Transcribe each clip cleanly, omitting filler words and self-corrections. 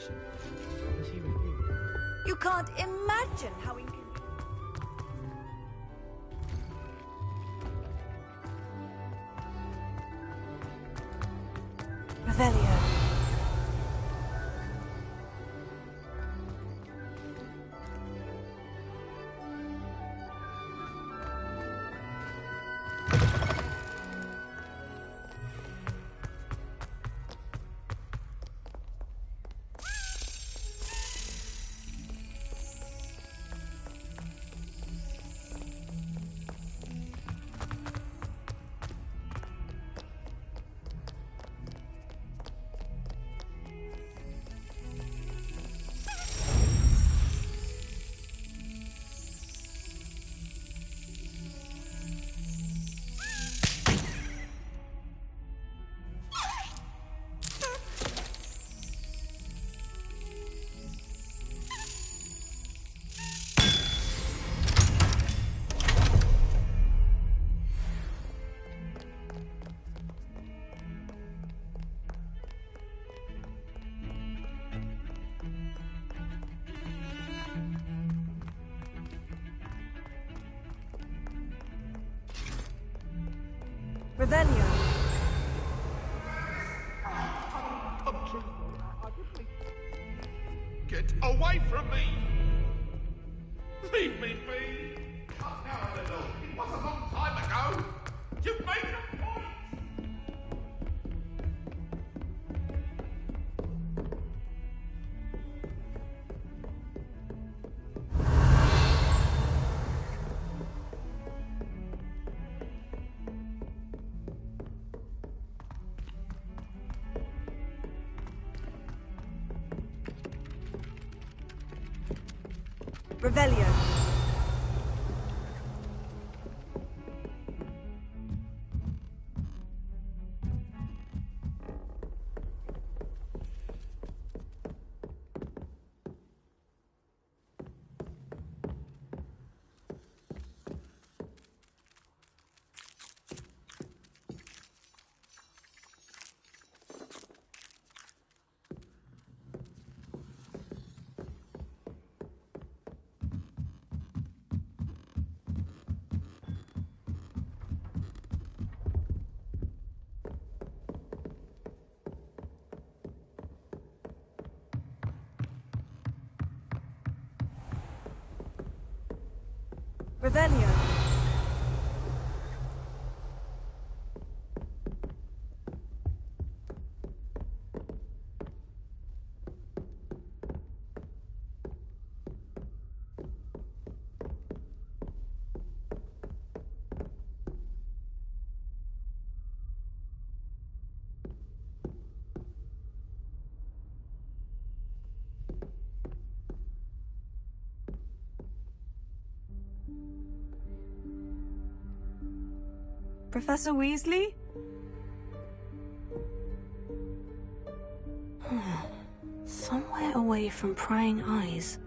conversation. What was he with you? You can't imagine how inconvenient. Revelio. Revelio. Get away from me! Leave me be! Cut down a little. It was a long time ago. You made a point! Revelio. Revelio. Professor Weasley? Somewhere away from prying eyes.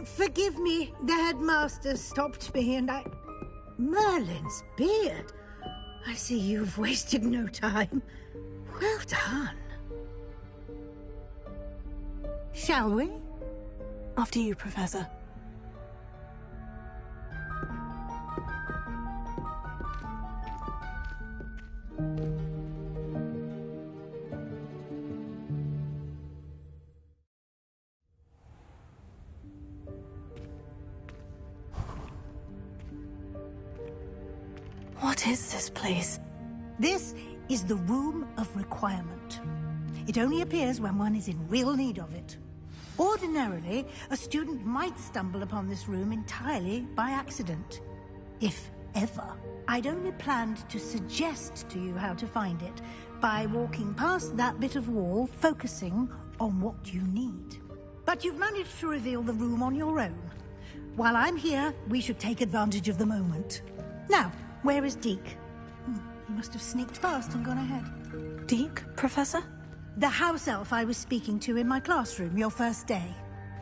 Forgive me, the headmaster stopped me and I... Merlin's beard. I see you've wasted no time. Well done. Shall we? After you, Professor. What is this place? This is the Room of Requirement. It only appears when one is in real need of it. Ordinarily, a student might stumble upon this room entirely by accident. If ever. I'd only planned to suggest to you how to find it by walking past that bit of wall, focusing on what you need. But you've managed to reveal the room on your own. While I'm here, we should take advantage of the moment. Now, where is Deke? He must have sneaked past and gone ahead. Deke, Professor? The house elf I was speaking to in my classroom your first day.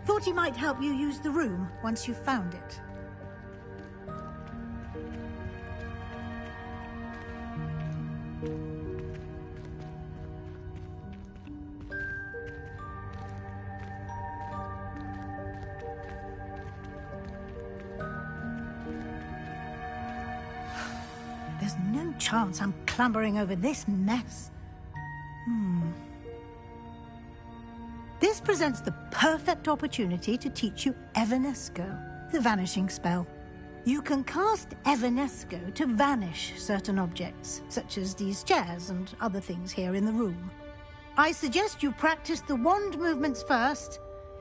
Thought he might help you use the room once you've found it. There's no chance I'm clambering over this mess. This presents the perfect opportunity to teach you Evanesco, the vanishing spell. You can cast Evanesco to vanish certain objects, such as these chairs and other things here in the room. I suggest you practice the wand movements first,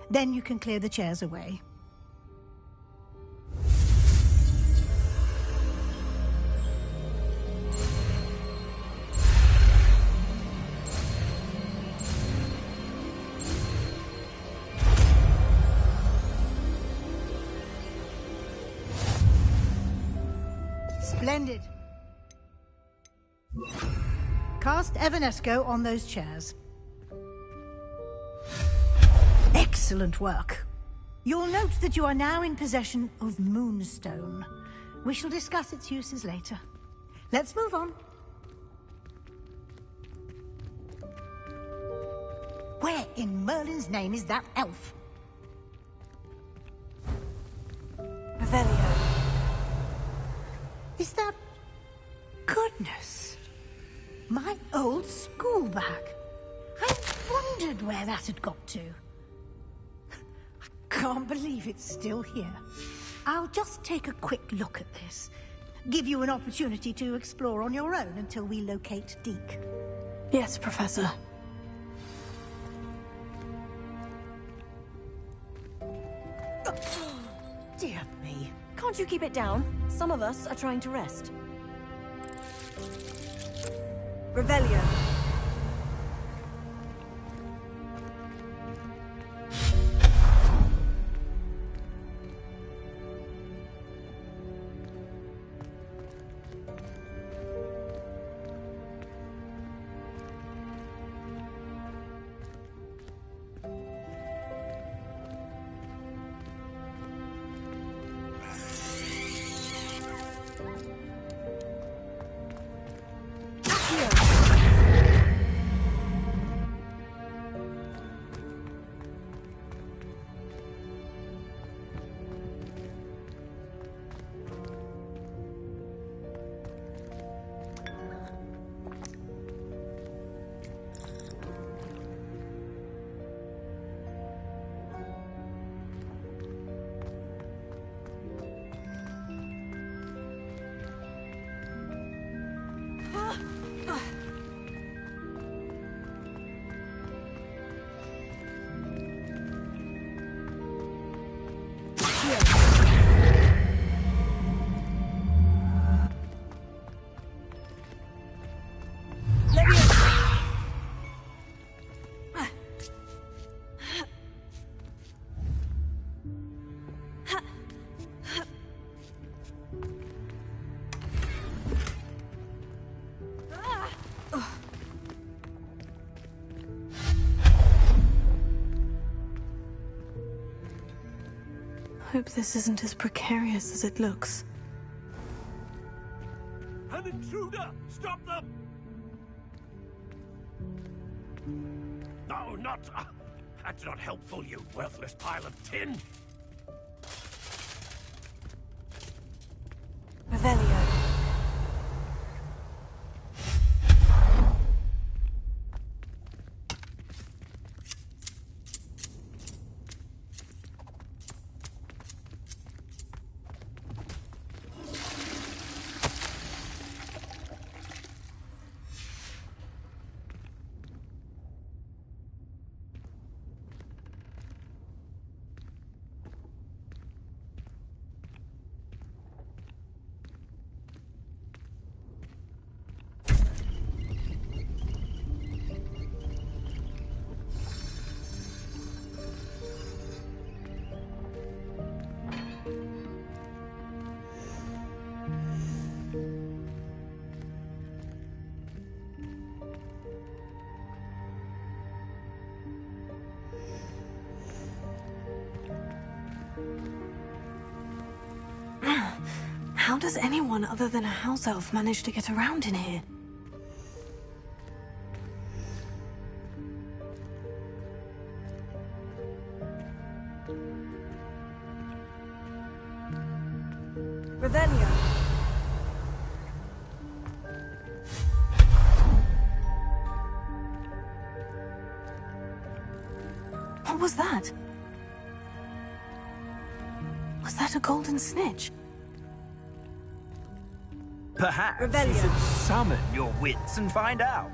then you can clear the chairs away. Splendid. Cast Evanesco on those chairs. Excellent work. You'll note that you are now in possession of Moonstone. We shall discuss its uses later. Let's move on. Where in Merlin's name is that elf? Revelio. Is that... Goodness. My old school bag. I wondered where that had got to. I can't believe it's still here. I'll just take a quick look at this. Give you an opportunity to explore on your own until we locate Deke. Yes, Professor. Dear me. Can't you keep it down? Some of us are trying to rest. Revelio. Hope this isn't as precarious as it looks. An intruder! Stop them! No, not... that's not helpful, you worthless pile of tin! Revelio. How does anyone other than a house elf manage to get around in here? Revelio. What was that? Was that a golden snitch? Perhaps you Revelio. should summon your wits and find out.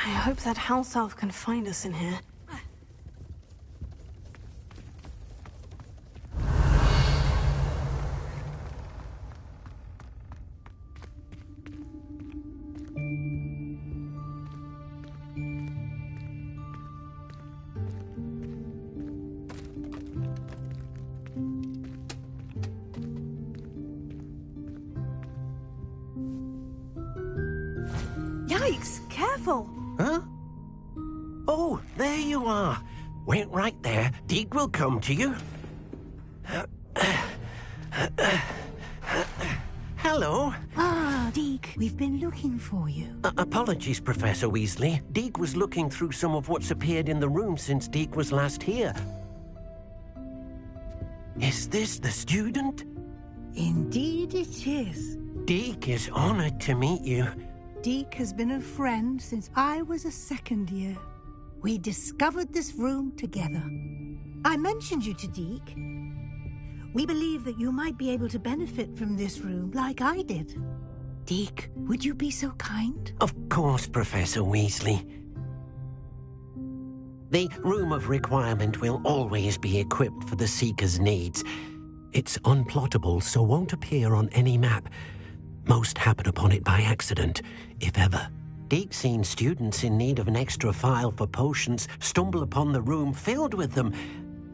I hope that house elf can find us in here. Yikes! Careful! Huh? Oh, there you are. Wait right there. Deeg will come to you. Hello. Ah, Deke, we've been looking for you. Apologies, Professor Weasley. Deke was looking through some of what's appeared in the room since Deke was last here. Is this the student? Indeed it is. Deke is honored to meet you. Deke has been a friend since I was a second year. We discovered this room together. I mentioned you to Deke. We believe that you might be able to benefit from this room like I did. Deke, would you be so kind? Of course, Professor Weasley. The Room of Requirement will always be equipped for the Seeker's needs. It's unplottable, so won't appear on any map. Most happen upon it by accident, if ever. Deke's seen students in need of an extra file for potions stumble upon the room filled with them.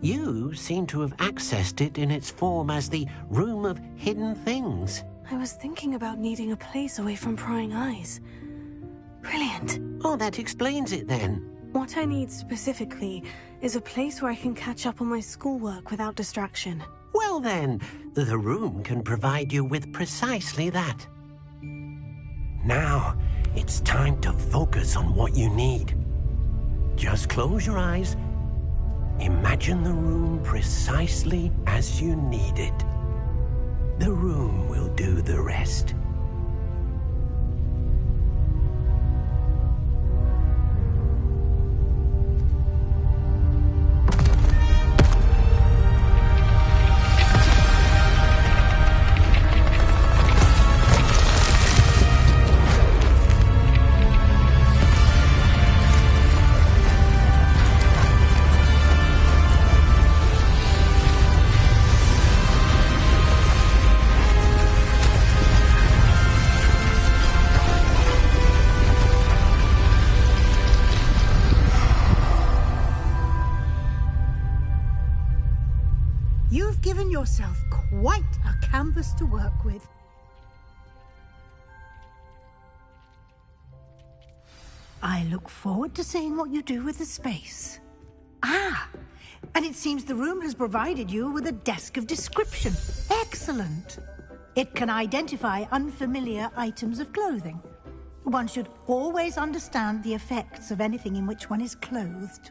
You seem to have accessed it in its form as the Room of Hidden Things. I was thinking about needing a place away from prying eyes. Brilliant. Oh, that explains it then. What I need specifically is a place where I can catch up on my schoolwork without distraction. Well then, the room can provide you with precisely that. Now, it's time to focus on what you need. Just close your eyes. Imagine the room precisely as you need it. The room will do the rest. You've given yourself quite a canvas to work with. I look forward to seeing what you do with the space. Ah, and it seems the room has provided you with a desk of description. Excellent. It can identify unfamiliar items of clothing. One should always understand the effects of anything in which one is clothed.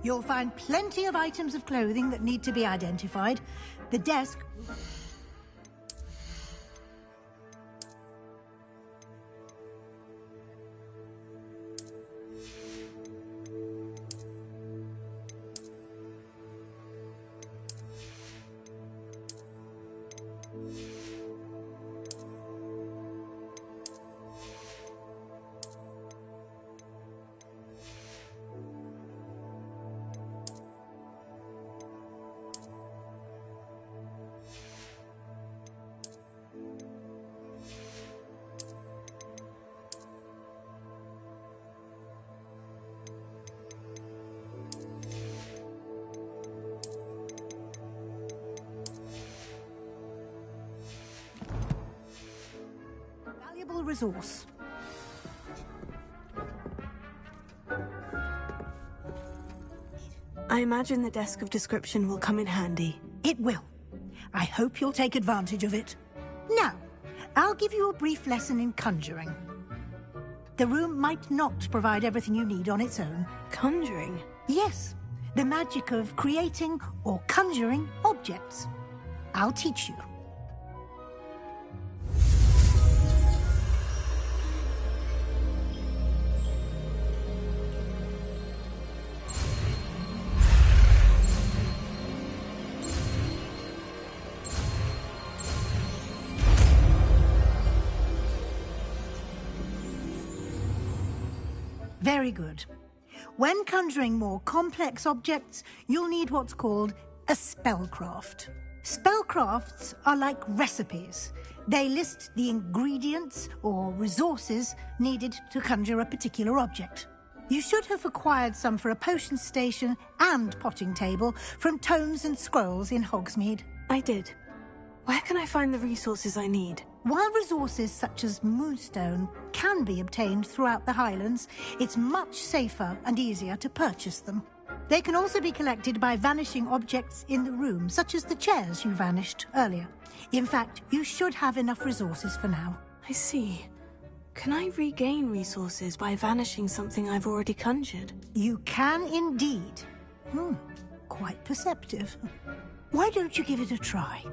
You'll find plenty of items of clothing that need to be identified. The desk... valuable resource. I imagine the desk of description will come in handy. It will. I hope you'll take advantage of it. Now, I'll give you a brief lesson in conjuring. The room might not provide everything you need on its own. Conjuring? Yes, the magic of creating or conjuring objects. I'll teach you. Very good. When conjuring more complex objects, you'll need what's called a spellcraft. Spellcrafts are like recipes. They list the ingredients or resources needed to conjure a particular object. You should have acquired some for a potion station and potting table from Tomes and Scrolls in Hogsmeade. I did. Where can I find the resources I need? While resources such as moonstone can be obtained throughout the Highlands, it's much safer and easier to purchase them. They can also be collected by vanishing objects in the room, such as the chairs you vanished earlier. In fact, you should have enough resources for now. I see. Can I regain resources by vanishing something I've already conjured? You can indeed. Quite perceptive. Why don't you give it a try?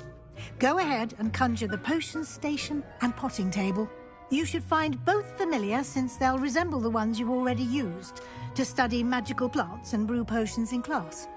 Go ahead and conjure the potion station and potting table. You should find both familiar, since they'll resemble the ones you've already used to study magical plants and brew potions in class.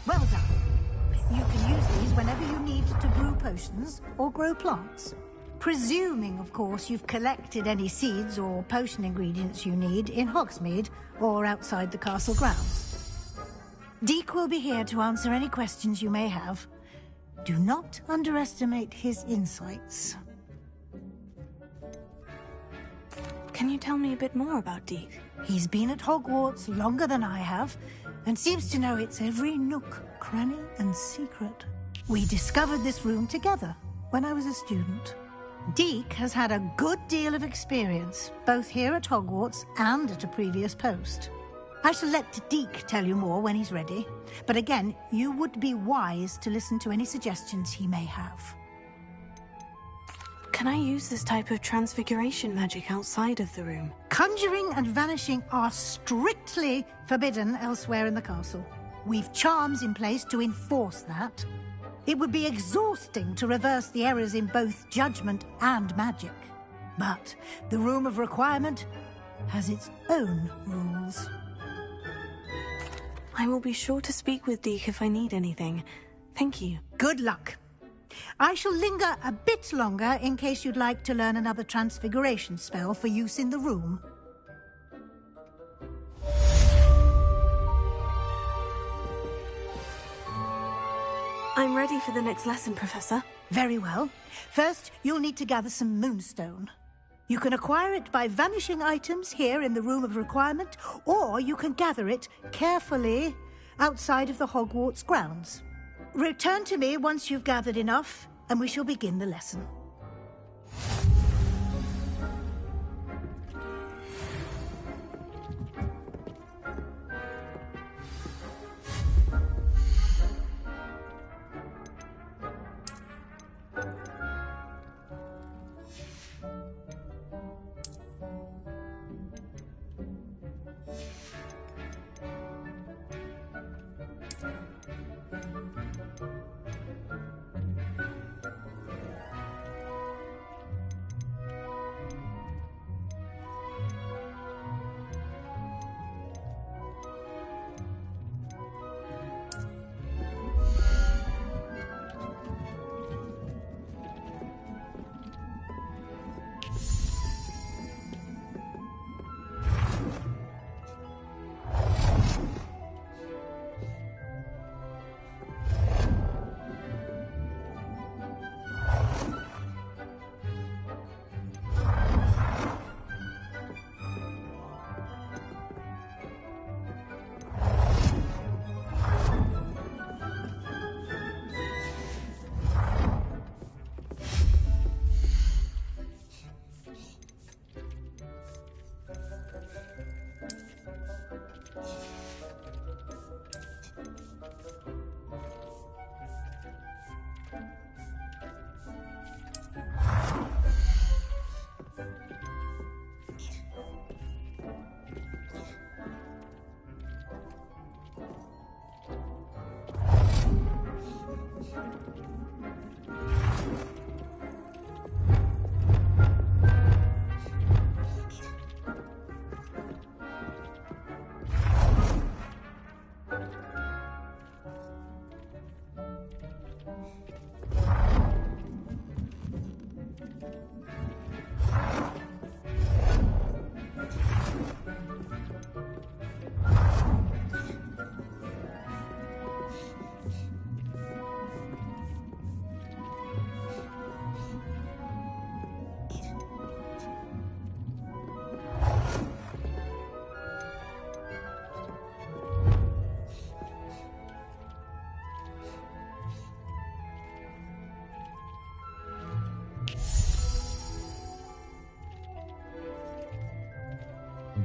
Well done. You can use these whenever you need to brew potions or grow plants. Presuming, of course, you've collected any seeds or potion ingredients you need in Hogsmeade or outside the castle grounds. Deek will be here to answer any questions you may have. Do not underestimate his insights. Can you tell me a bit more about Deek? He's been at Hogwarts longer than I have, and seems to know its every nook, cranny, and secret. We discovered this room together when I was a student. Deek has had a good deal of experience, both here at Hogwarts and at a previous post. I shall let Deek tell you more when he's ready, but again, you would be wise to listen to any suggestions he may have. Can I use this type of transfiguration magic outside of the room? Conjuring and vanishing are strictly forbidden elsewhere in the castle. We've charms in place to enforce that. It would be exhausting to reverse the errors in both judgment and magic. But the Room of Requirement has its own rules. I will be sure to speak with Deek if I need anything. Thank you. Good luck. I shall linger a bit longer in case you'd like to learn another transfiguration spell for use in the room. I'm ready for the next lesson, Professor. Very well. First, you'll need to gather some moonstone. You can acquire it by vanishing items here in the Room of Requirement, or you can gather it carefully outside of the Hogwarts grounds. Return to me once you've gathered enough, and we shall begin the lesson.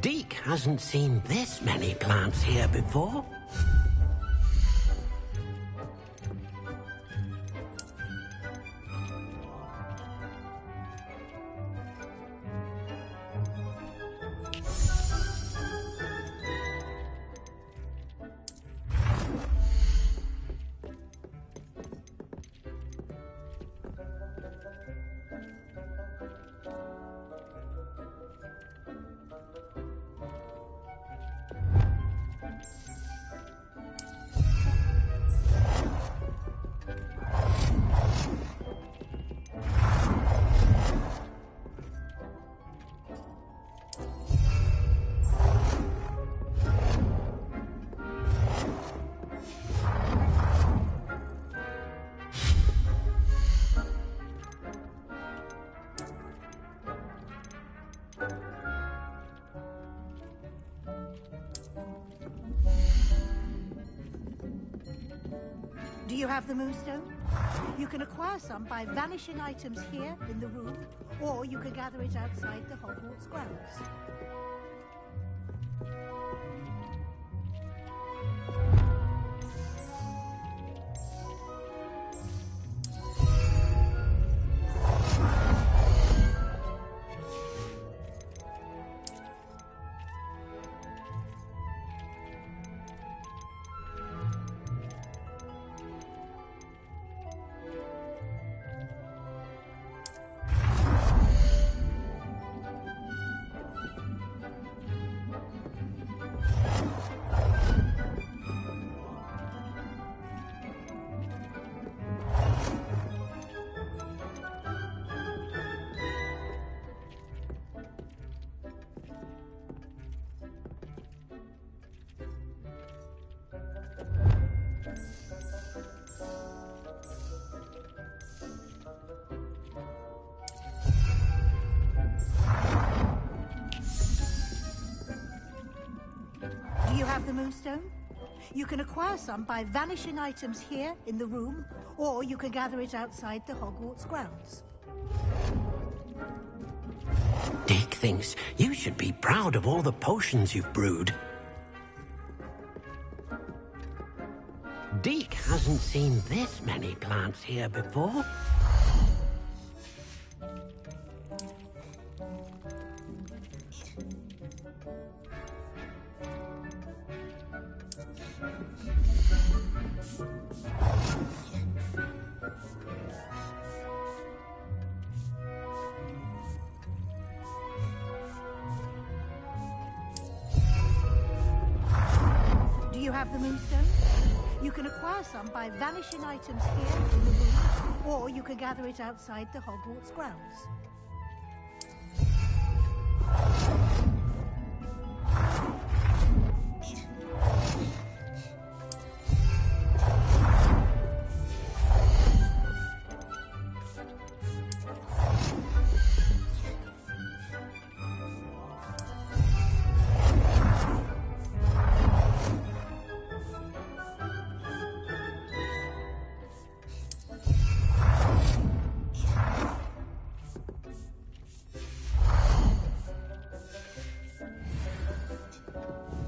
Deke hasn't seen this many plants here before. Do you have the moonstone? You can acquire some by vanishing items here in the room, or you can gather it outside the Hogwarts grounds. have the Moonstone? You can acquire some by vanishing items here in the room, or you can gather it outside the Hogwarts grounds. Dick thinks you should be proud of all the potions you've brewed. Deke hasn't seen this many plants here before. Do you have the Moonstone? You can acquire some by vanishing items here in the room, or you can gather it outside the Hogwarts grounds.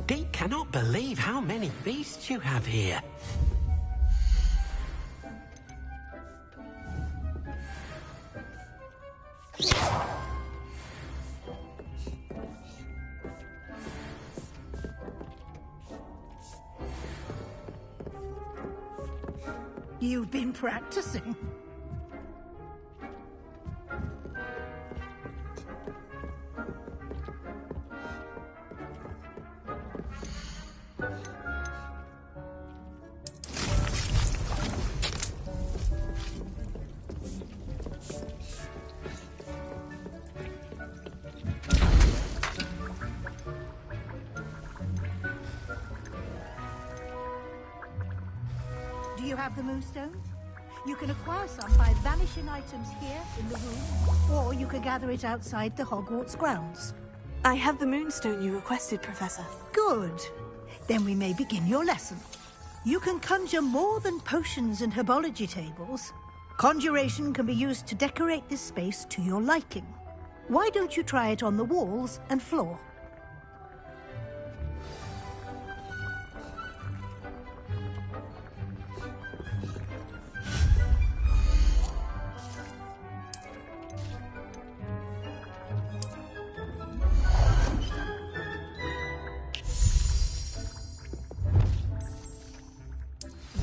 Deke cannot believe how many beasts you have here. You've been practicing. Do you have the Moonstone? You can acquire some by vanishing items here in the room, or you can gather it outside the Hogwarts grounds. I have the Moonstone you requested, Professor. Good. Then we may begin your lesson. You can conjure more than potions and herbology tables. Conjuration can be used to decorate this space to your liking. Why don't you try it on the walls and floor?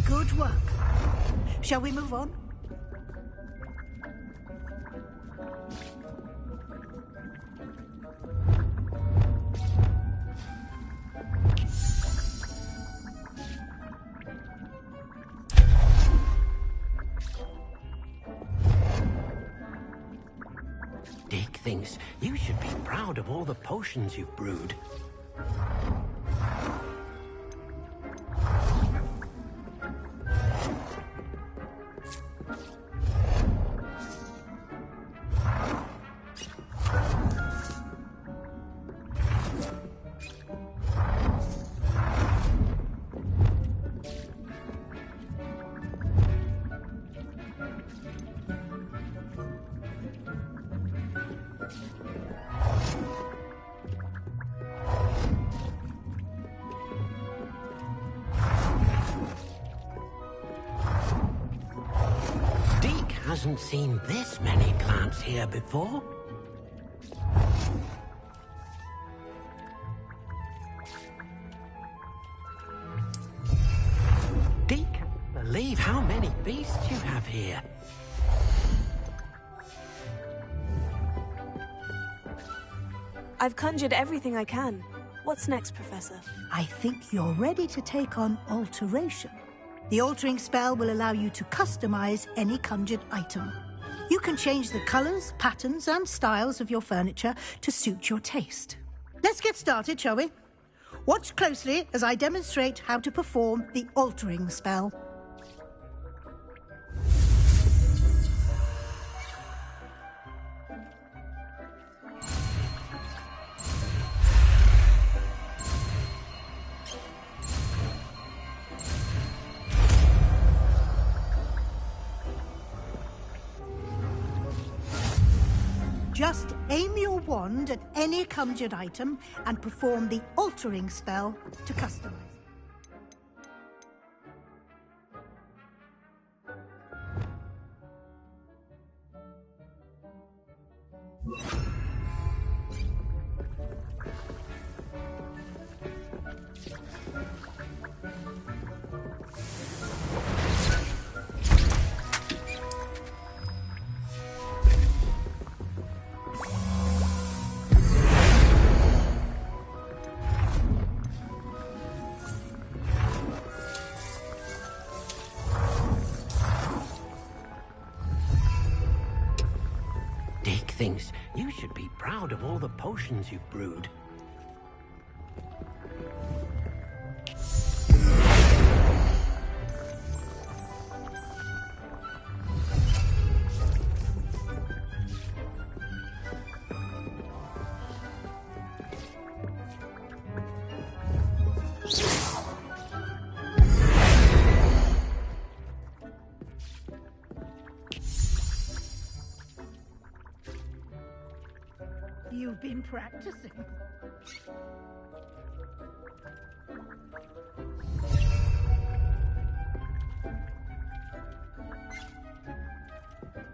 Good work. Shall we move on? Deke thinks you should be proud of all the potions you've brewed. Hasn't seen this many plants here before. Deke, believe how many beasts you have here. I've conjured everything I can. What's next, Professor? I think you're ready to take on alteration. The altering spell will allow you to customize any conjured item. You can change the colors, patterns, and styles of your furniture to suit your taste. Let's get started, shall we? Watch closely as I demonstrate how to perform the altering spell. Just aim your wand at any conjured item and perform the altering spell to customize. Deke thinks you should be proud of all the potions you've brewed. You've been practicing.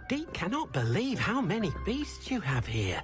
Deke cannot believe how many beasts you have here.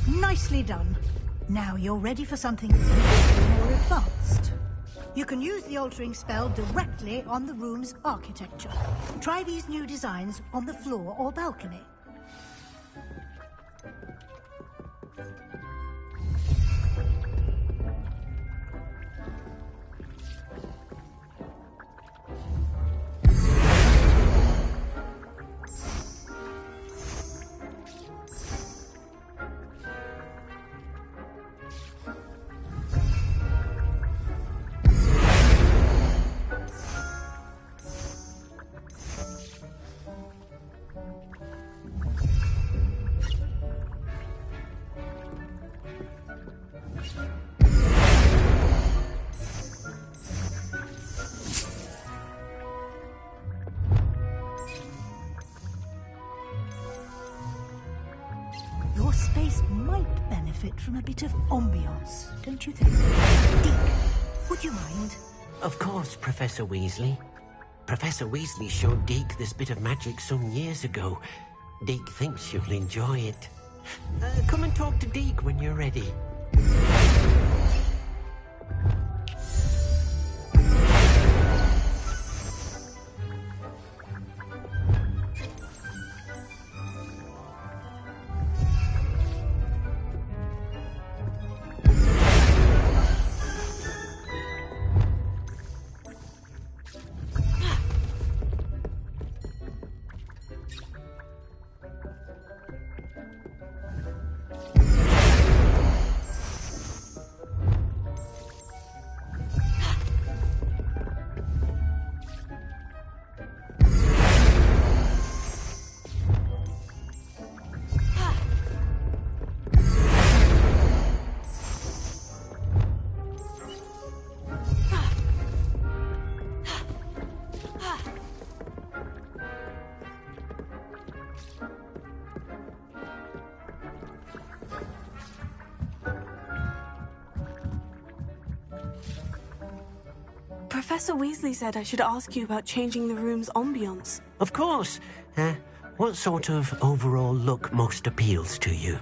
Nicely done. Now you're ready for something more advanced. You can use the altering spell directly on the room's architecture. Try these new designs on the floor or balcony. Your space might benefit from a bit of ambiance, don't you think? Deke, would you mind? Of course, Professor Weasley. Professor Weasley showed Deke this bit of magic some years ago. Deke thinks you'll enjoy it. Come and talk to Deke when you're ready. Professor Weasley said I should ask you about changing the room's ambience. Of course. What sort of overall look most appeals to you?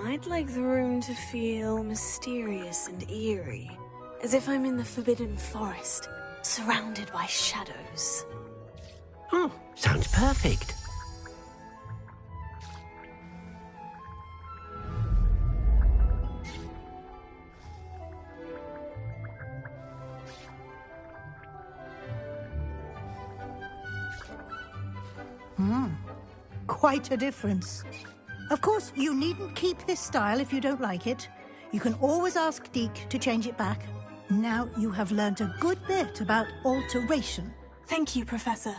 I'd like the room to feel mysterious and eerie, as if I'm in the Forbidden Forest, surrounded by shadows. Oh, sounds perfect. Quite a difference. Of course, you needn't keep this style if you don't like it. You can always ask Deke to change it back. Now you have learnt a good bit about alteration. Thank you, Professor.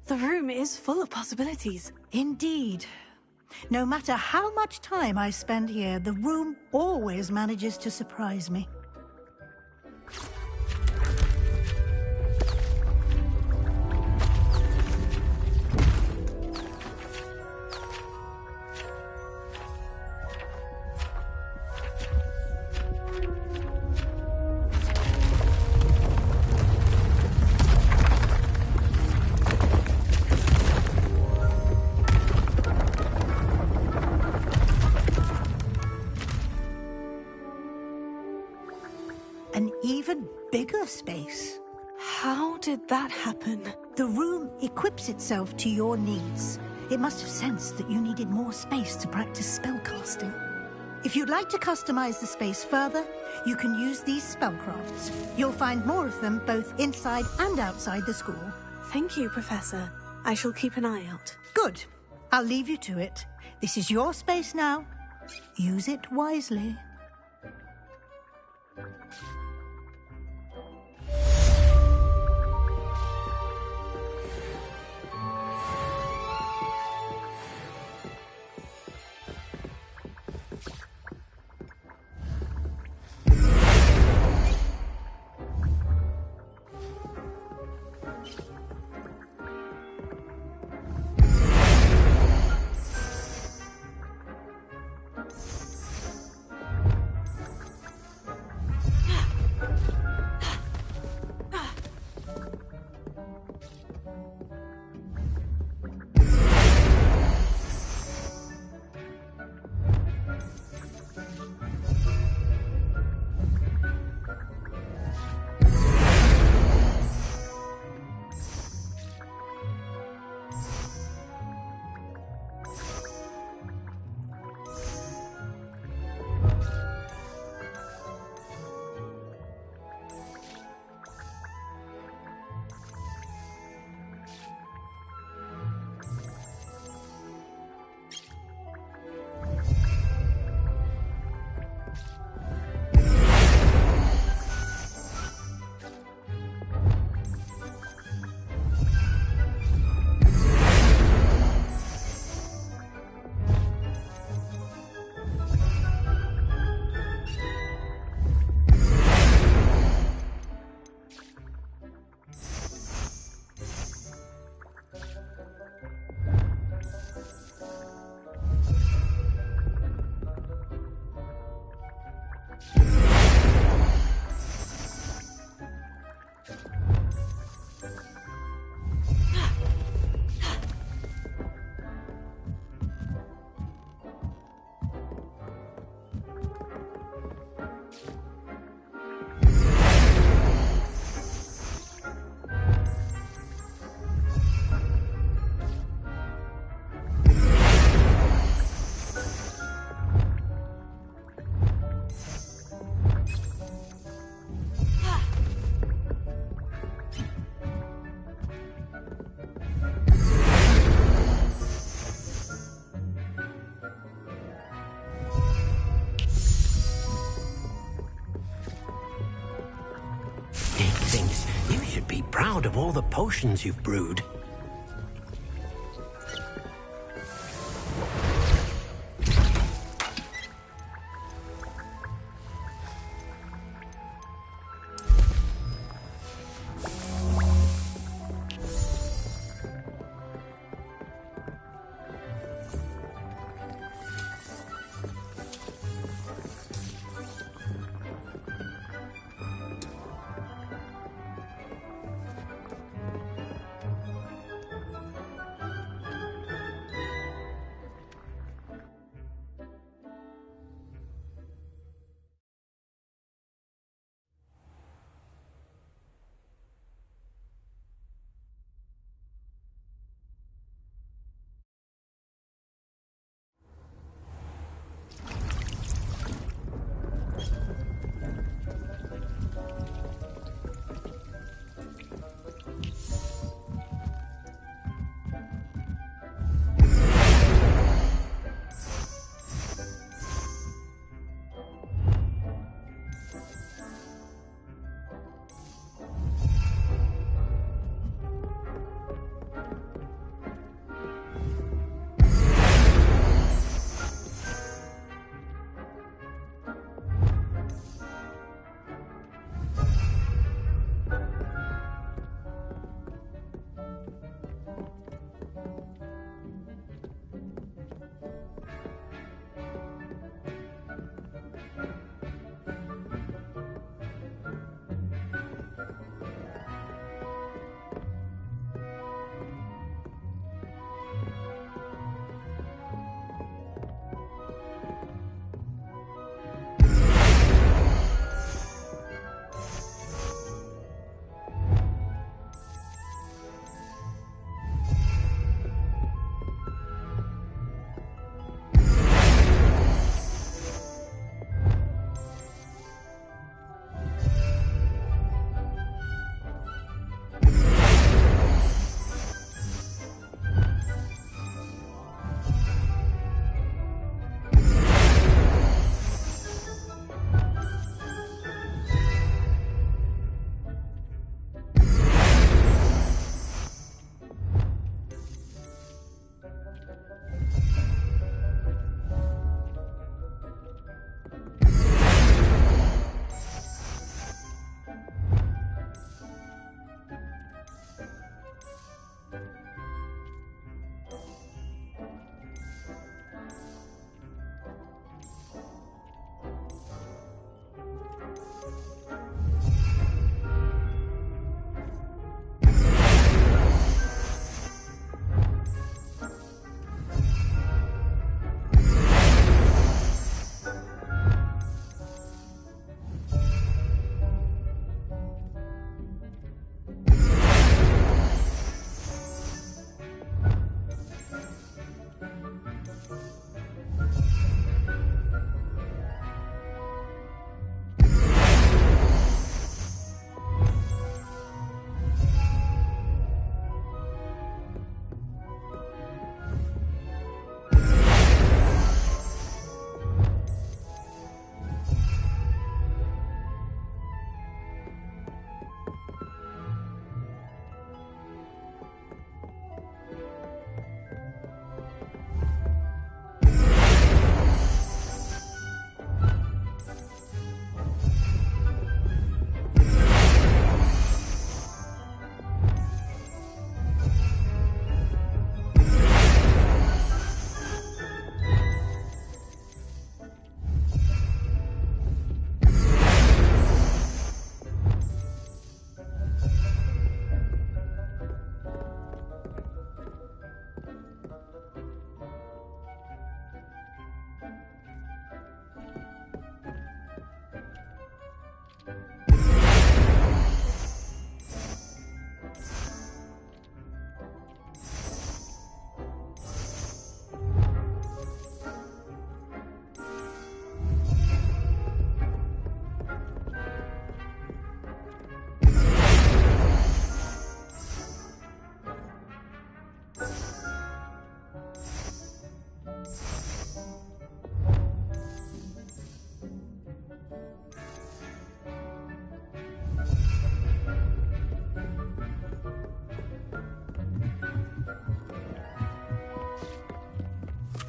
The room is full of possibilities. Indeed. No matter how much time I spend here, the room always manages to surprise me. An even bigger space. How did that happen? The room equips itself to your needs. It must have sensed that you needed more space to practice spellcasting. If you'd like to customize the space further, you can use these spellcrafts. You'll find more of them both inside and outside the school. Thank you, Professor. I shall keep an eye out. Good. I'll leave you to it. This is your space now. Use it wisely. Proud of all the potions you've brewed.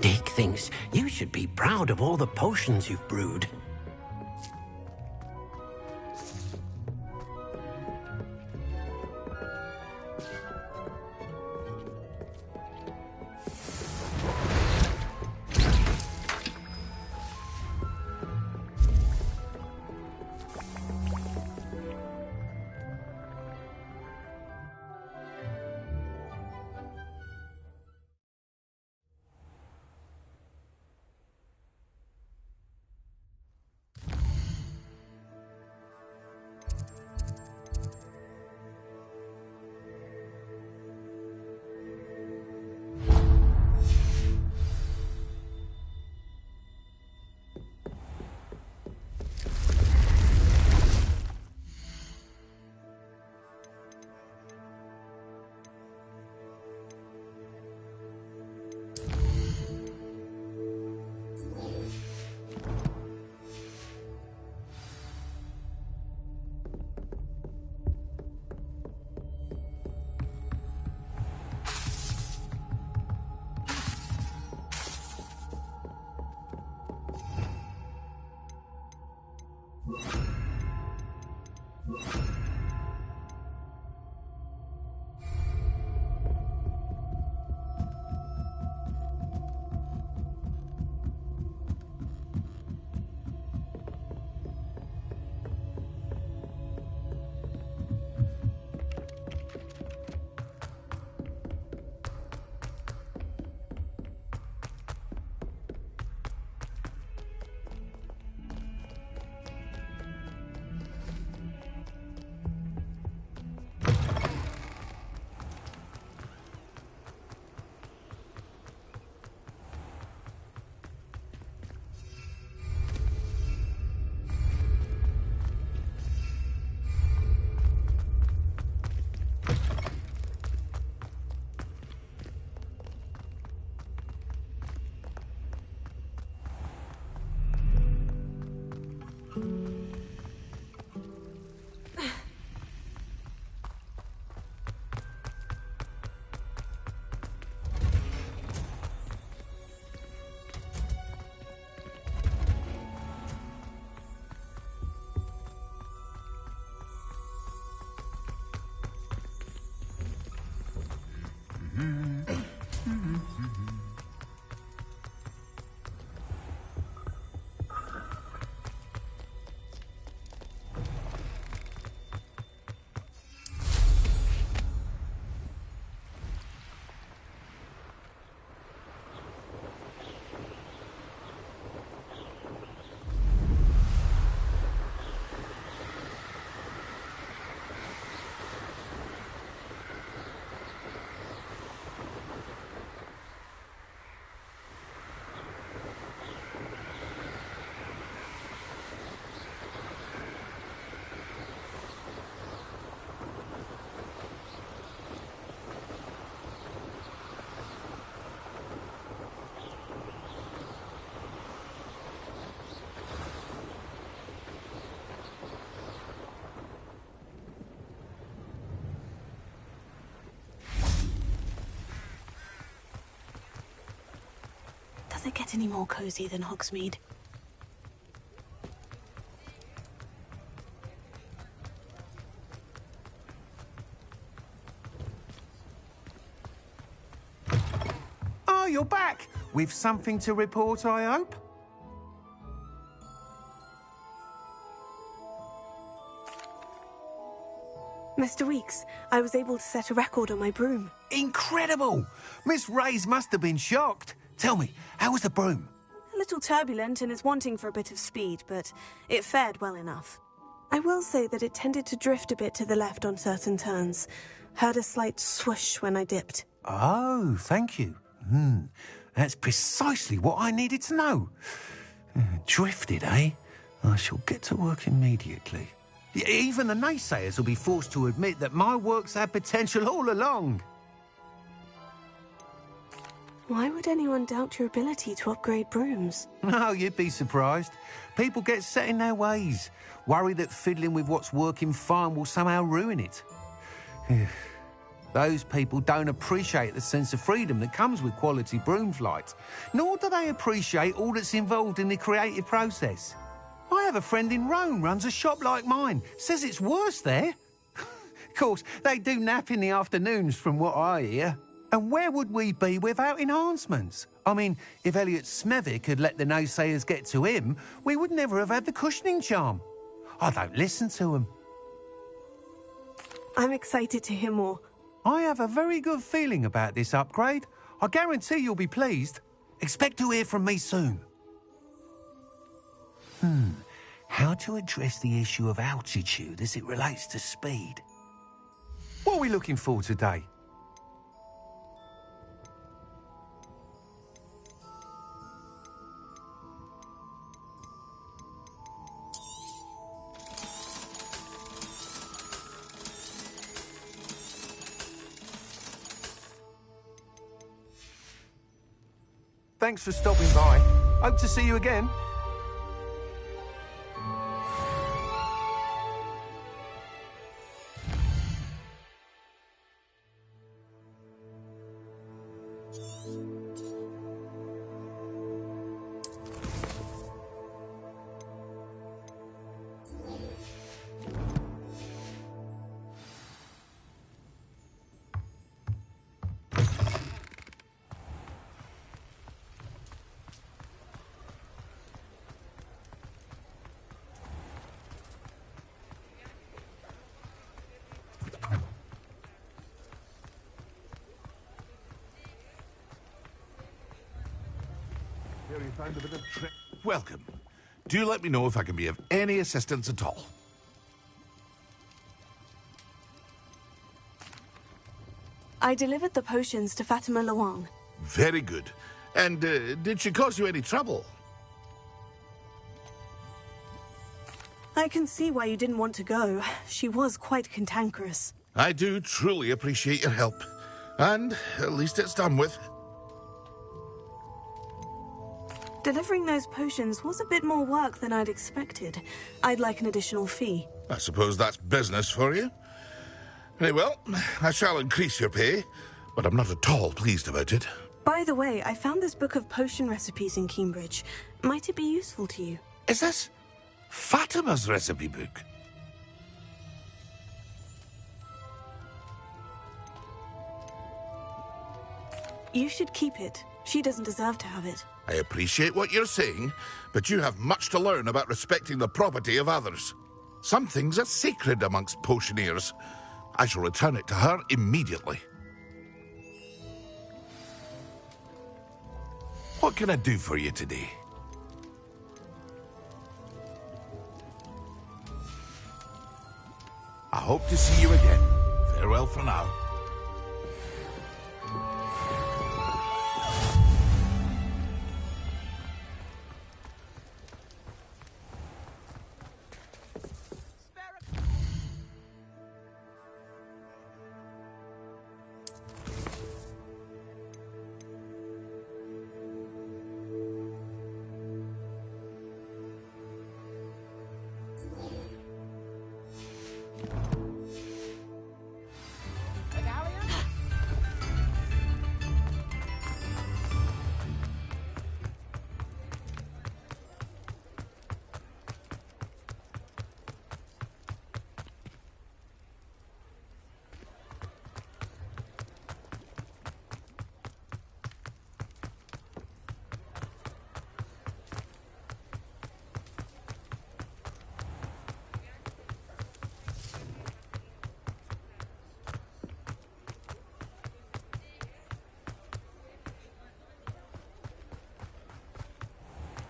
Dick thinks you should be proud of all the potions you've brewed. Does it get any more cozy than Hogsmeade? Oh, you're back! With something to report, I hope? Mr. Weeks, I was able to set a record on my broom. Incredible! Miss Reyes must have been shocked. Tell me, how was the broom? A little turbulent and is wanting for a bit of speed, but it fared well enough. I will say that it tended to drift a bit to the left on certain turns. Heard a slight swoosh when I dipped. Oh, thank you. That's precisely what I needed to know. Drifted, eh? I shall get to work immediately. Even the naysayers will be forced to admit that my work's had potential all along. Why would anyone doubt your ability to upgrade brooms? No, you'd be surprised. People get set in their ways, worry that fiddling with what's working fine will somehow ruin it. Those people don't appreciate the sense of freedom that comes with quality broom flights, nor do they appreciate all that's involved in the creative process. I have a friend in Rome runs a shop like mine, says it's worse there. Of course, they do nap in the afternoons from what I hear. And where would we be without enhancements? I mean, if Elliot Smethwick had let the naysayers get to him, we would never have had the cushioning charm. I don't listen to them. I'm excited to hear more. I have a very good feeling about this upgrade. I guarantee you'll be pleased. Expect to hear from me soon. How to address the issue of altitude as it relates to speed? What are we looking for today? Thanks for stopping by. Hope to see you again. Welcome. Do let me know if I can be of any assistance at all. I delivered the potions to Fatima Lawang. Very good. And did she cause you any trouble? I can see why you didn't want to go. She was quite cantankerous. I do truly appreciate your help. And at least it's done with. Delivering those potions was a bit more work than I'd expected. I'd like an additional fee. I suppose that's business for you. Very well, I shall increase your pay, but I'm not at all pleased about it. By the way, I found this book of potion recipes in Cambridge. Might it be useful to you? Is this Fatima's recipe book? You should keep it. She doesn't deserve to have it. I appreciate what you're saying, but you have much to learn about respecting the property of others. Some things are sacred amongst potioneers. I shall return it to her immediately. What can I do for you today? I hope to see you again. Farewell for now.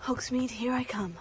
Hogsmeade, here I come.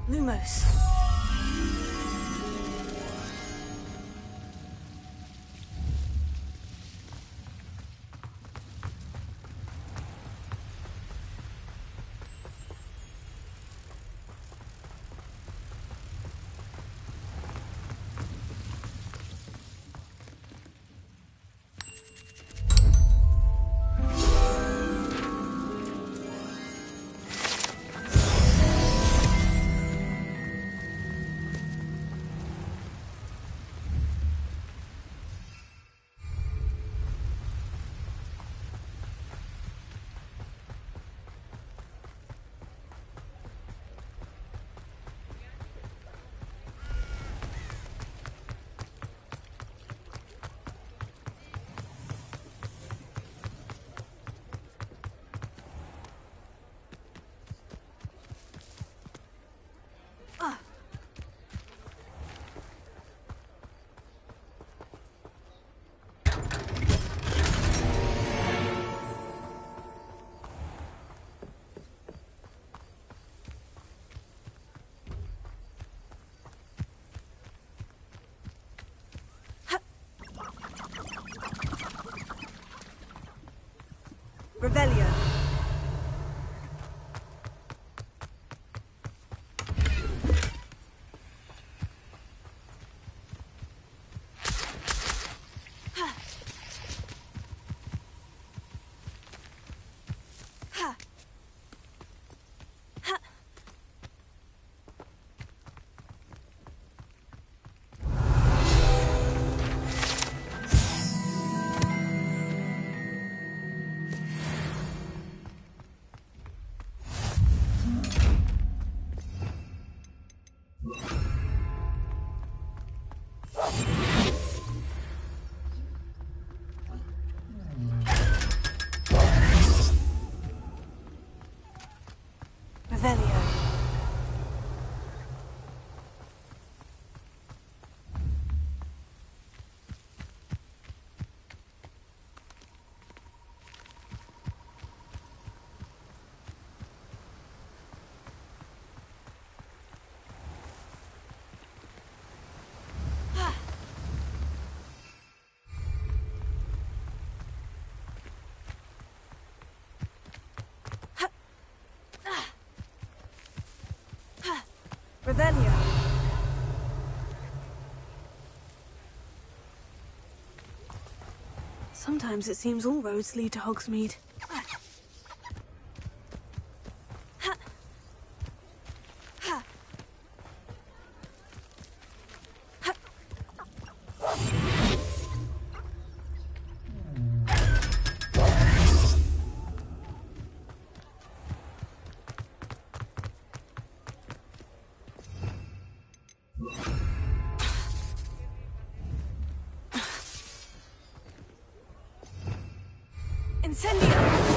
Lumos. Revelio. Revelio. Revelio. Sometimes it seems all roads lead to Hogsmeade. Incendio!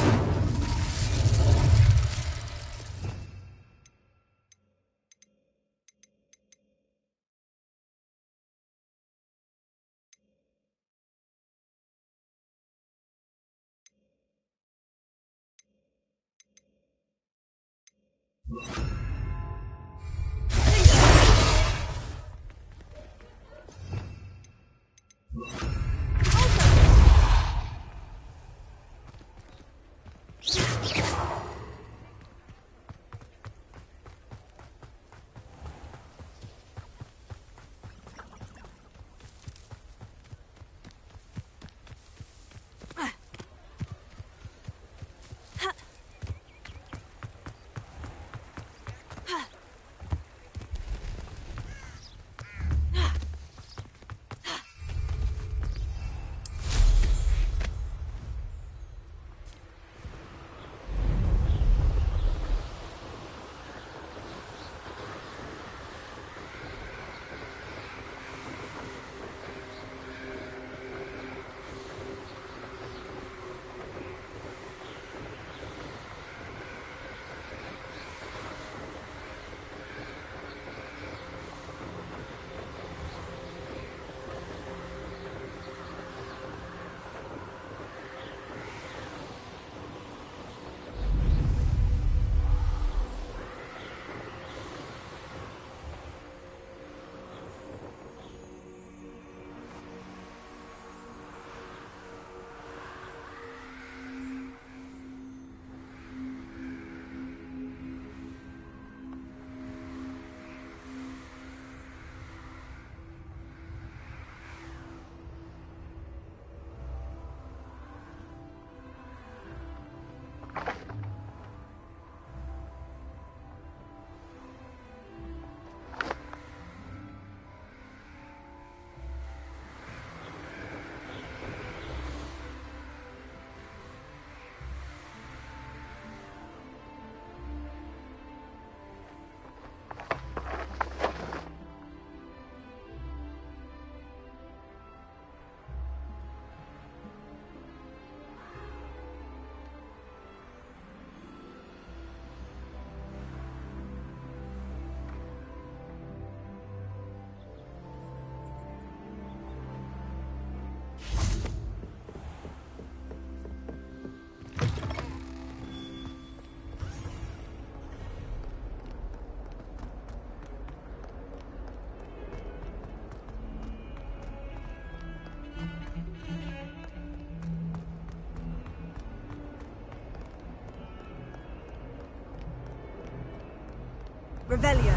Revelio.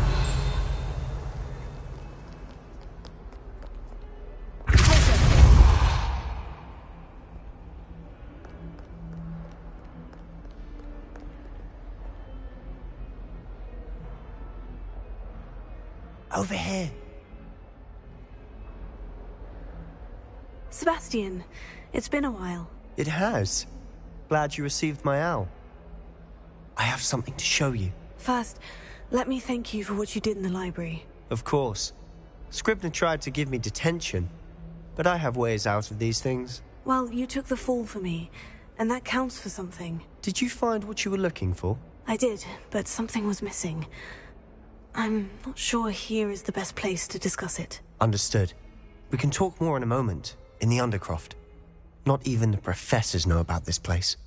Over here. Sebastian, it's been a while. It has. Glad you received my owl. I have something to show you. First, let me thank you for what you did in the library. Of course. Scribner tried to give me detention, but I have ways out of these things. Well, you took the fall for me, and that counts for something. Did you find what you were looking for? I did, but something was missing. I'm not sure here is the best place to discuss it. Understood. We can talk more in a moment, in the Undercroft. Not even the professors know about this place.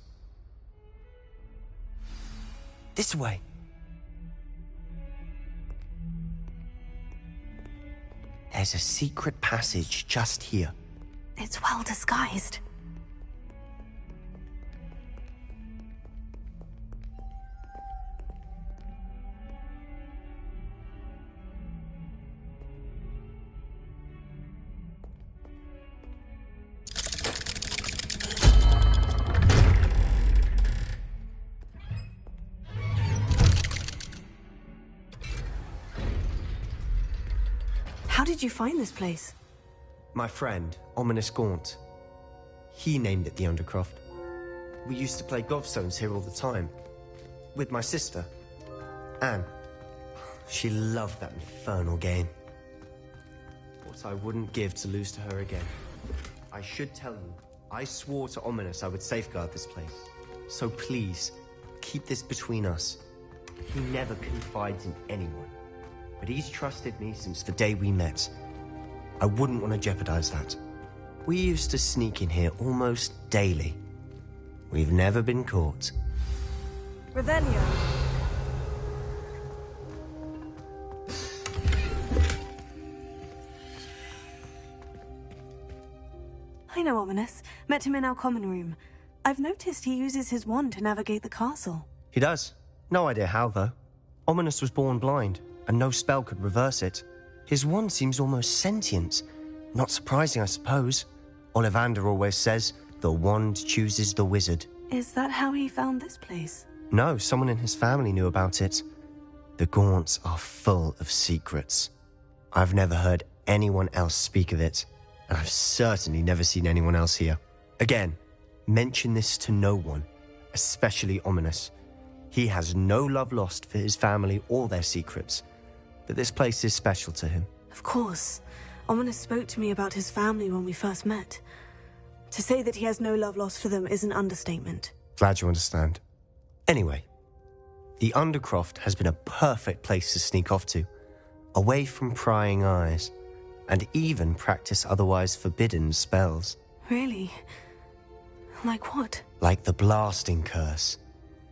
This way. There's a secret passage just here. It's well disguised. How did you find this place? My friend, Ominous Gaunt. He named it the Undercroft. We used to play gobstones here all the time. With my sister, Anne. She loved that infernal game. What I wouldn't give to lose to her again. I should tell you, I swore to Ominous I would safeguard this place. So please, keep this between us. He never confides in anyone. But he's trusted me since the day we met. I wouldn't want to jeopardize that. We used to sneak in here almost daily. We've never been caught. Revelio. I know Ominous. Met him in our common room. I've noticed he uses his wand to navigate the castle. He does. No idea how, though. Ominous was born blind, and no spell could reverse it. His wand seems almost sentient. Not surprising, I suppose. Ollivander always says, the wand chooses the wizard. Is that how he found this place? No, someone in his family knew about it. The Gaunts are full of secrets. I've never heard anyone else speak of it, and I've certainly never seen anyone else here. Again, mention this to no one, especially Ominous. He has no love lost for his family or their secrets, but this place is special to him. Of course. Ominous spoke to me about his family when we first met. To say that he has no love lost for them is an understatement. Glad you understand. Anyway, the Undercroft has been a perfect place to sneak off to, away from prying eyes, and even practice otherwise forbidden spells. Really? Like what? Like the blasting curse.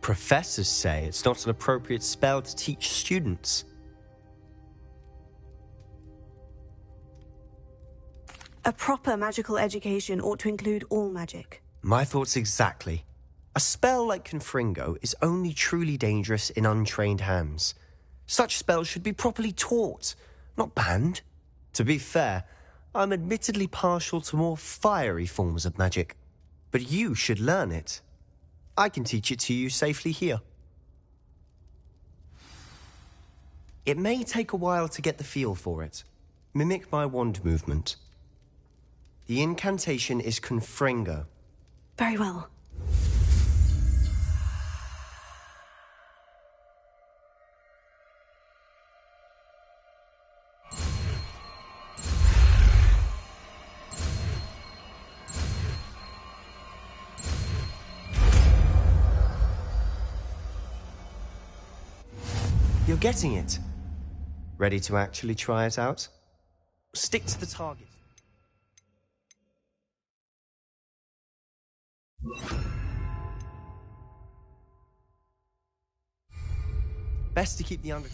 Professors say it's not an appropriate spell to teach students. A proper magical education ought to include all magic. My thoughts exactly. A spell like Confringo is only truly dangerous in untrained hands. Such spells should be properly taught, not banned. To be fair, I'm admittedly partial to more fiery forms of magic. But you should learn it. I can teach it to you safely here. It may take a while to get the feel for it. Mimic my wand movement. The incantation is Confringo. Very well. You're getting it. Ready to actually try it out? Stick to the target. Best to keep the under...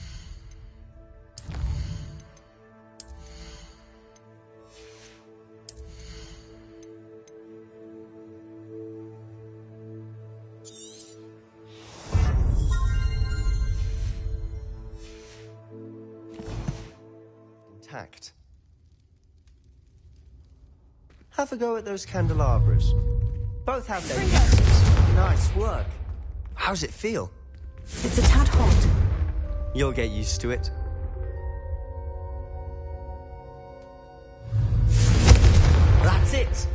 fact. Have a go at those candelabras. Both have their uses. Nice work. How's it feel? It's a tad hot. You'll get used to it. That's it!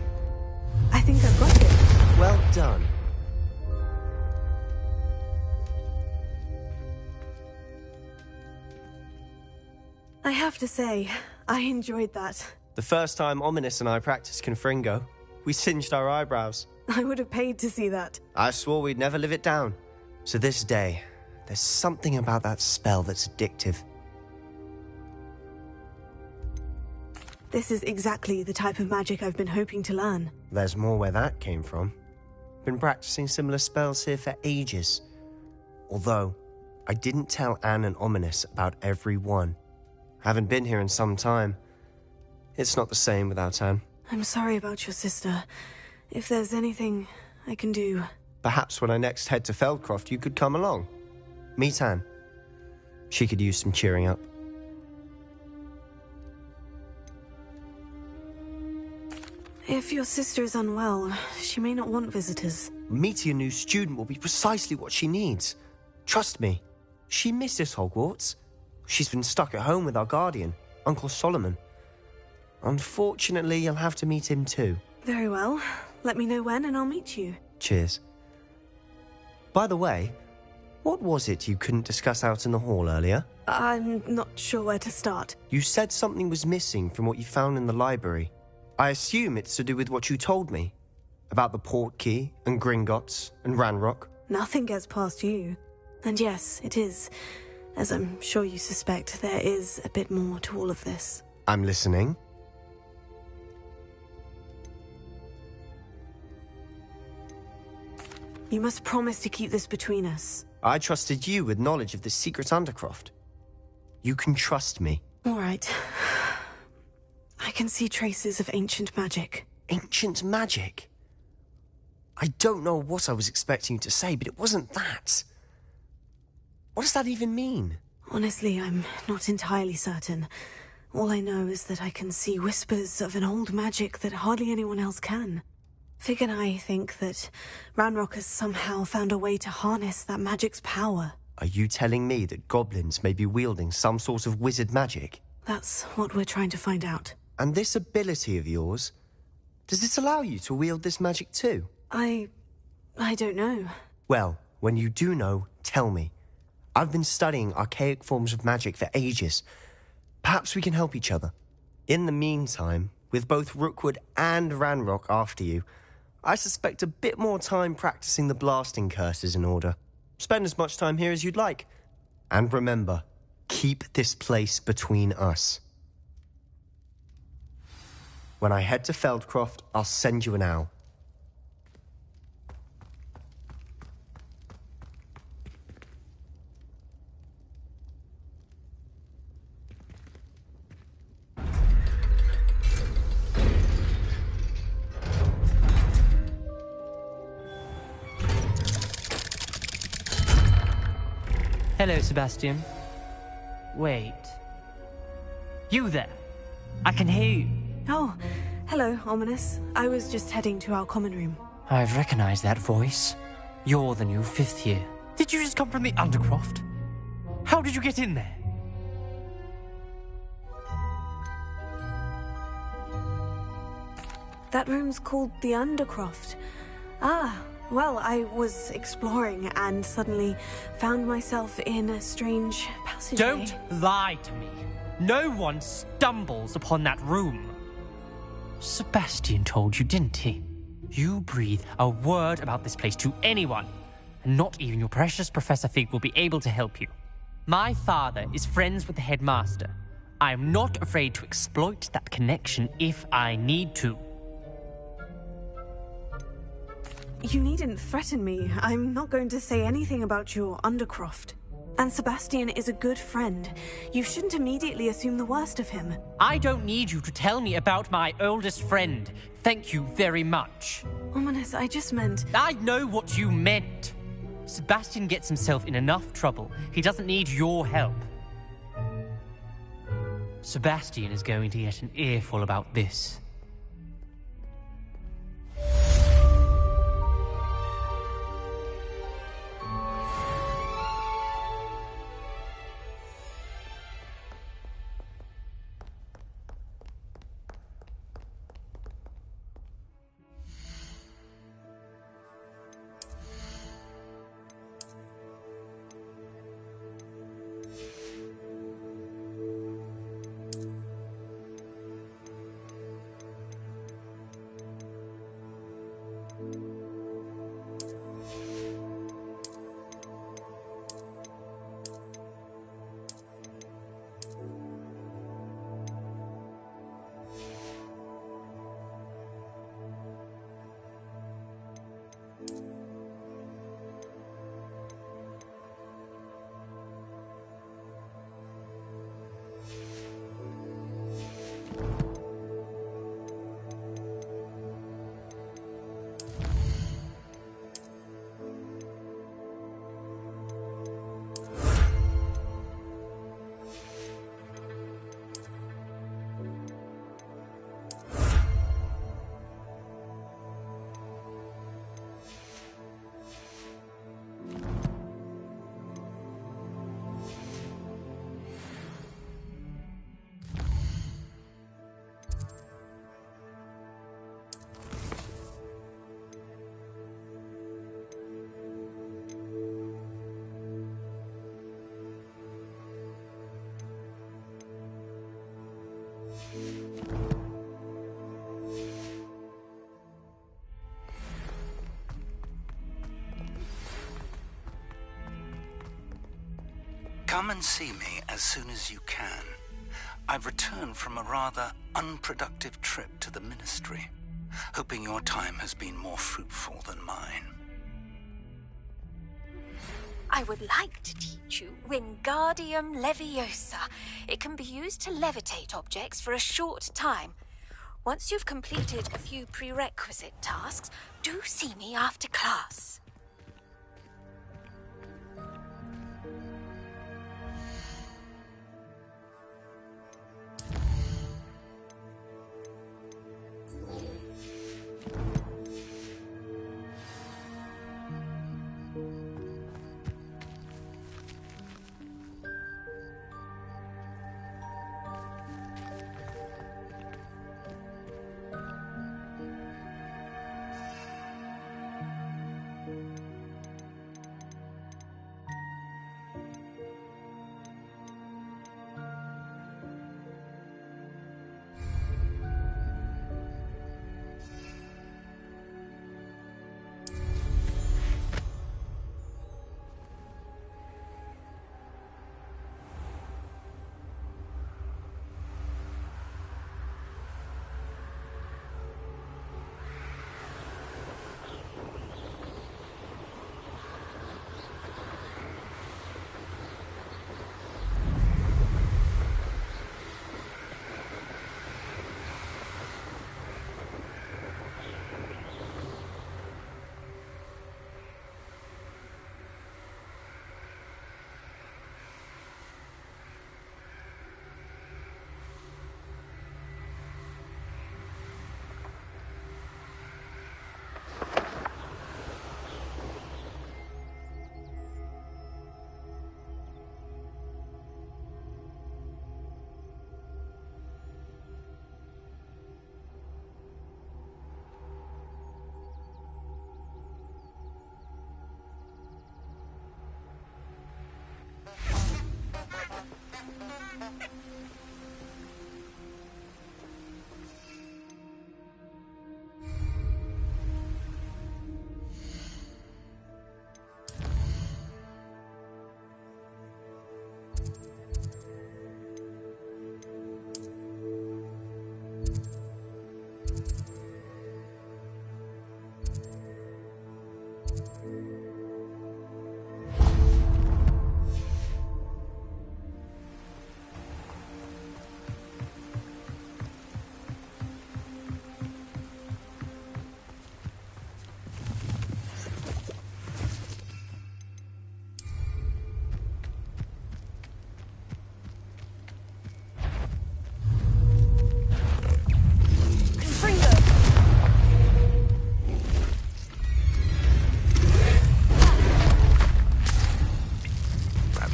I think I've got it. Well done. I have to say, I enjoyed that. The first time Ominous and I practiced Confringo, we singed our eyebrows. I would have paid to see that. I swore we'd never live it down. To this day, there's something about that spell that's addictive. This is exactly the type of magic I've been hoping to learn. There's more where that came from. Been practicing similar spells here for ages. Although, I didn't tell Anne and Ominous about every one. Haven't been here in some time. It's not the same without Anne. I'm sorry about your sister. If there's anything I can do... Perhaps when I next head to Feldcroft, you could come along. Meet Anne. She could use some cheering up. If your sister is unwell, she may not want visitors. Meeting a new student will be precisely what she needs. Trust me. She misses Hogwarts. She's been stuck at home with our guardian, Uncle Solomon. Unfortunately, you'll have to meet him too. Very well. Let me know when and I'll meet you. Cheers. By the way, what was it you couldn't discuss out in the hall earlier? I'm not sure where to start. You said something was missing from what you found in the library. I assume it's to do with what you told me. About the Portkey and Gringotts and Ranrock. Nothing gets past you. And yes, it is. As I'm sure you suspect, there is a bit more to all of this. I'm listening. You must promise to keep this between us. I trusted you with knowledge of the secret Undercroft. You can trust me. All right. I can see traces of ancient magic. Ancient magic? I don't know what I was expecting you to say, but it wasn't that. What does that even mean? Honestly, I'm not entirely certain. All I know is that I can see whispers of an old magic that hardly anyone else can. Fig and I think that Ranrock has somehow found a way to harness that magic's power. Are you telling me that goblins may be wielding some sort of wizard magic? That's what we're trying to find out. And this ability of yours, does it allow you to wield this magic too? I don't know. Well, when you do know, tell me. I've been studying archaic forms of magic for ages. Perhaps we can help each other. In the meantime, with both Rookwood and Ranrock after you, I suspect a bit more time practicing the blasting curses in order. Spend as much time here as you'd like. And remember, keep this place between us. When I head to Feldcroft, I'll send you an owl. Hello, Sebastian. Wait. You there? I can hear you. Oh, hello, Ominous. I was just heading to our common room. I've recognized that voice. You're the new 5th year. Did you just come from the Undercroft? How did you get in there? That room's called the Undercroft. Ah, well, I was exploring and suddenly found myself in a strange passageway. Don't lie to me. No one stumbles upon that room. Sebastian told you, didn't he? You breathe a word about this place to anyone, and not even your precious Professor Fig will be able to help you. My father is friends with the headmaster. I am not afraid to exploit that connection if I need to. You needn't threaten me. I'm not going to say anything about your Undercroft. And Sebastian is a good friend. You shouldn't immediately assume the worst of him. I don't need you to tell me about my oldest friend. Thank you very much. Ominous, I just meant... I know what you meant. Sebastian gets himself in enough trouble. He doesn't need your help. Sebastian is going to get an earful about this. Come and see me as soon as you can. I've returned from a rather unproductive trip to the Ministry, hoping your time has been more fruitful than mine. I would like to teach you Wingardium Leviosa. It can be used to levitate objects for a short time. Once you've completed a few prerequisite tasks, do see me after class.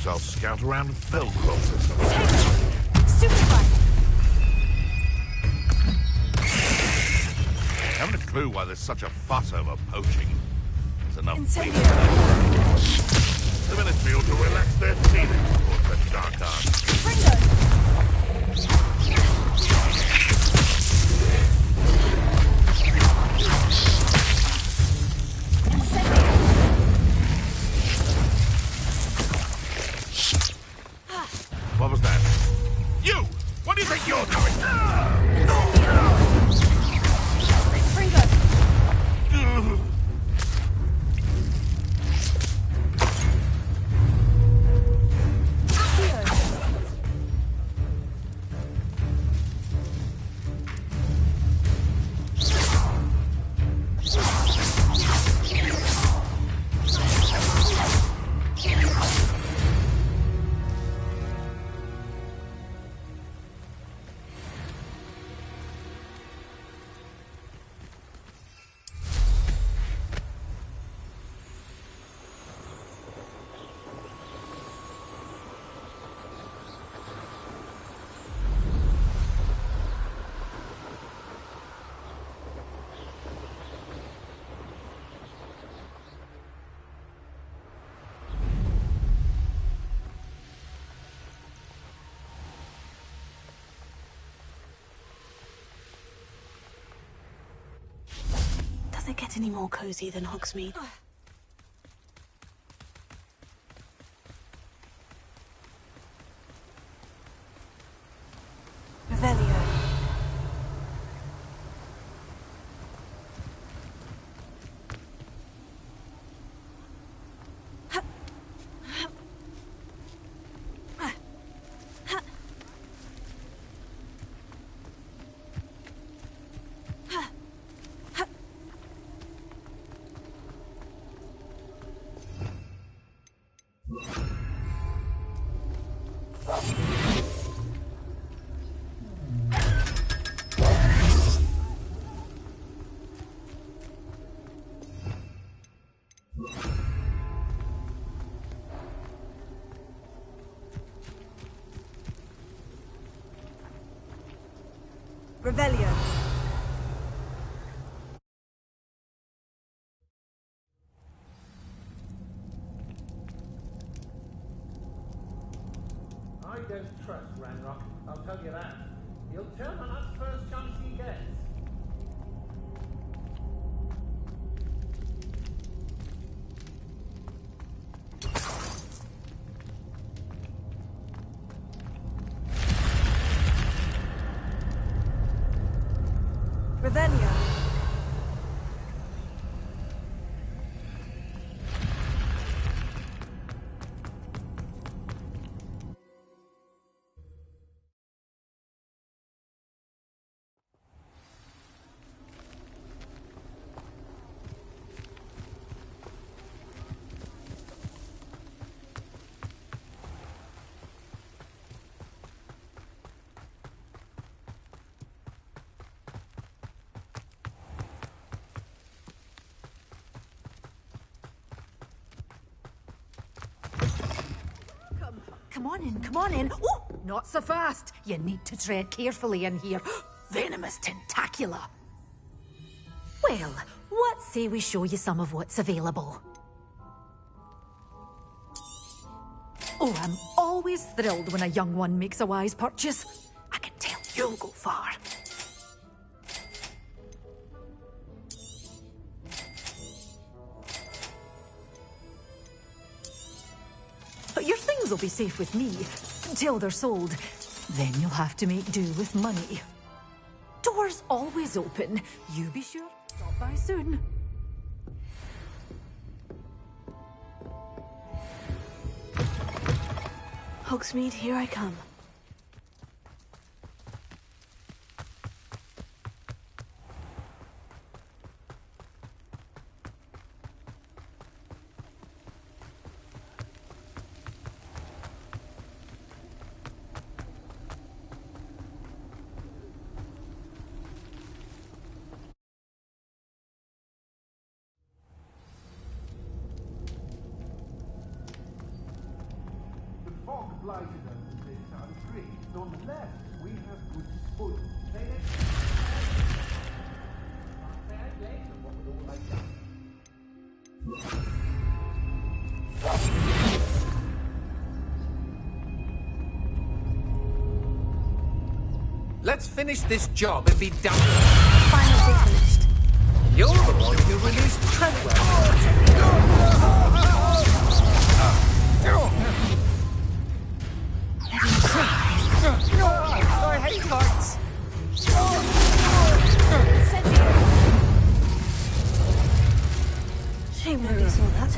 moves, I'll scout around Velcro. Superfly! Haven't a clue why there's such a fuss over poaching. There's enough Incendio! The Ministry ought to relax their feelings towards the dark arts. Fringo! What was that? You! What do you think you're doing? Fringo! Does it get any more cozy than Hogsmeade? Revelio. Revelio. I don't trust Ranrock, I'll tell you that. He'll turn on us first chance he gets. Revelio. Come on in, come on in. Oh, not so fast. You need to tread carefully in here. Venomous tentacula. Well, what say we show you some of what's available? Oh, I'm always thrilled when a young one makes a wise purchase. I can tell you'll go far. But your things will be safe with me until they're sold. Then you'll have to make do with money. Doors always open. You be sure to stop by soon. Hogsmeade, here I come. fog blighted over this side of tree. On the left, we have good wood. Say it. I'll say it later what would all like that. Let's finish this job and be done with it. Finally finished. You're the one who released Treadwell. I hate heights. Shame nobody saw that.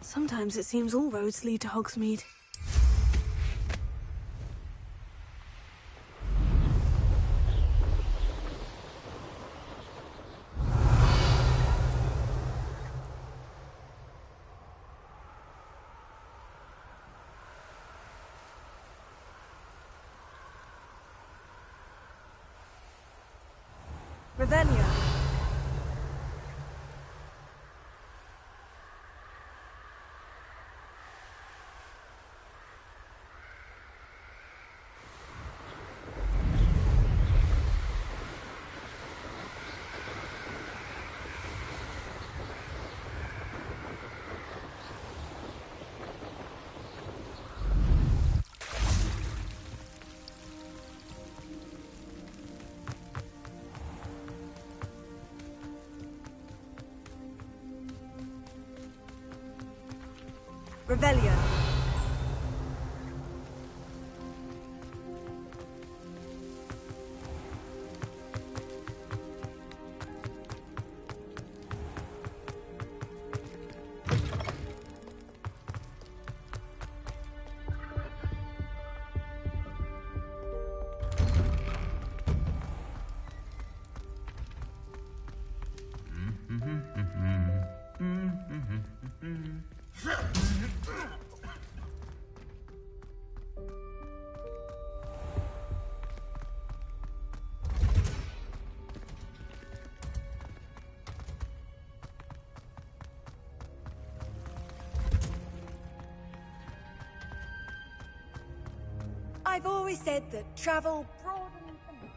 Sometimes it seems all roads lead to Hogsmeade. Revelio. Revelio. I've always said that travel broadens the mind.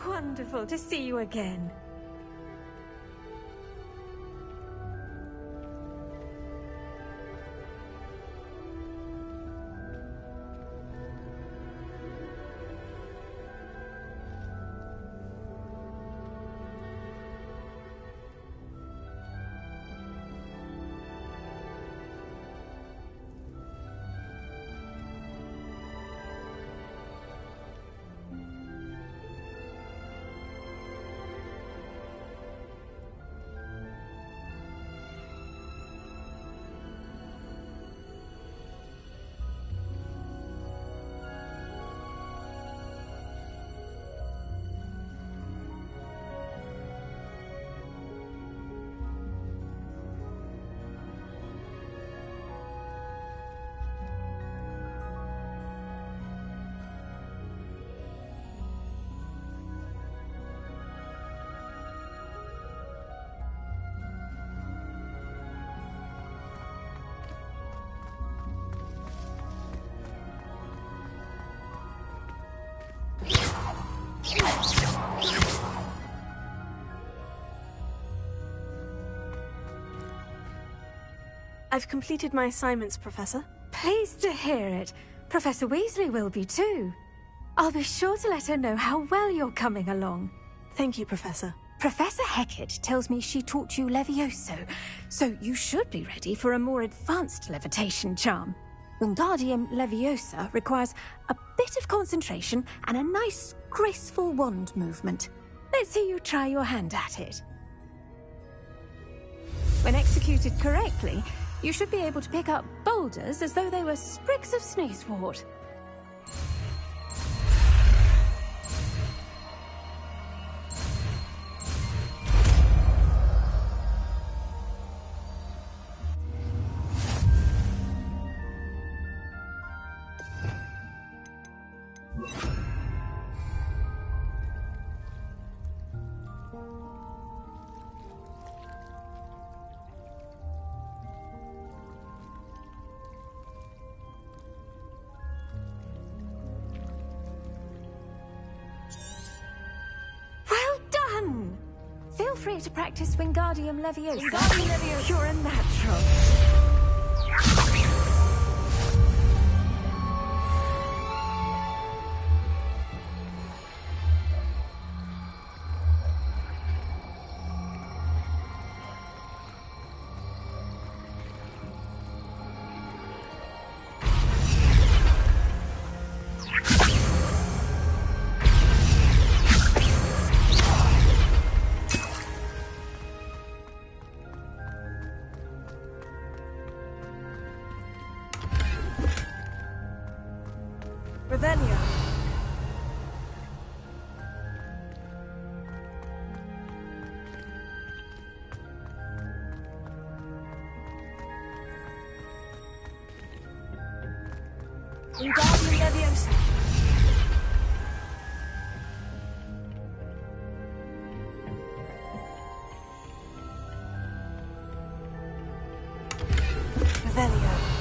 Wonderful to see you again. I've completed my assignments, Professor. Pleased to hear it. Professor Weasley will be too. I'll be sure to let her know how well you're coming along. Thank you, Professor. Professor Hecat tells me she taught you Levioso, so you should be ready for a more advanced levitation charm. Wingardium Leviosa requires a bit of concentration and a nice, graceful wand movement. Let's see you try your hand at it. When executed correctly, you should be able to pick up boulders as though they were sprigs of sneezewort. Feel free to practice Wingardium Leviosa. Wingardium Leviosa. You're a natural. Wingardium Leviosa. Revelio.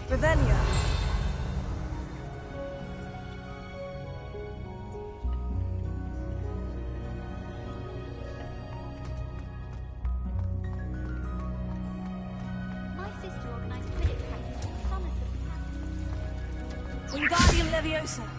Revelio. My sister organised Quidditch practice with some of the Wingardium Leviosa.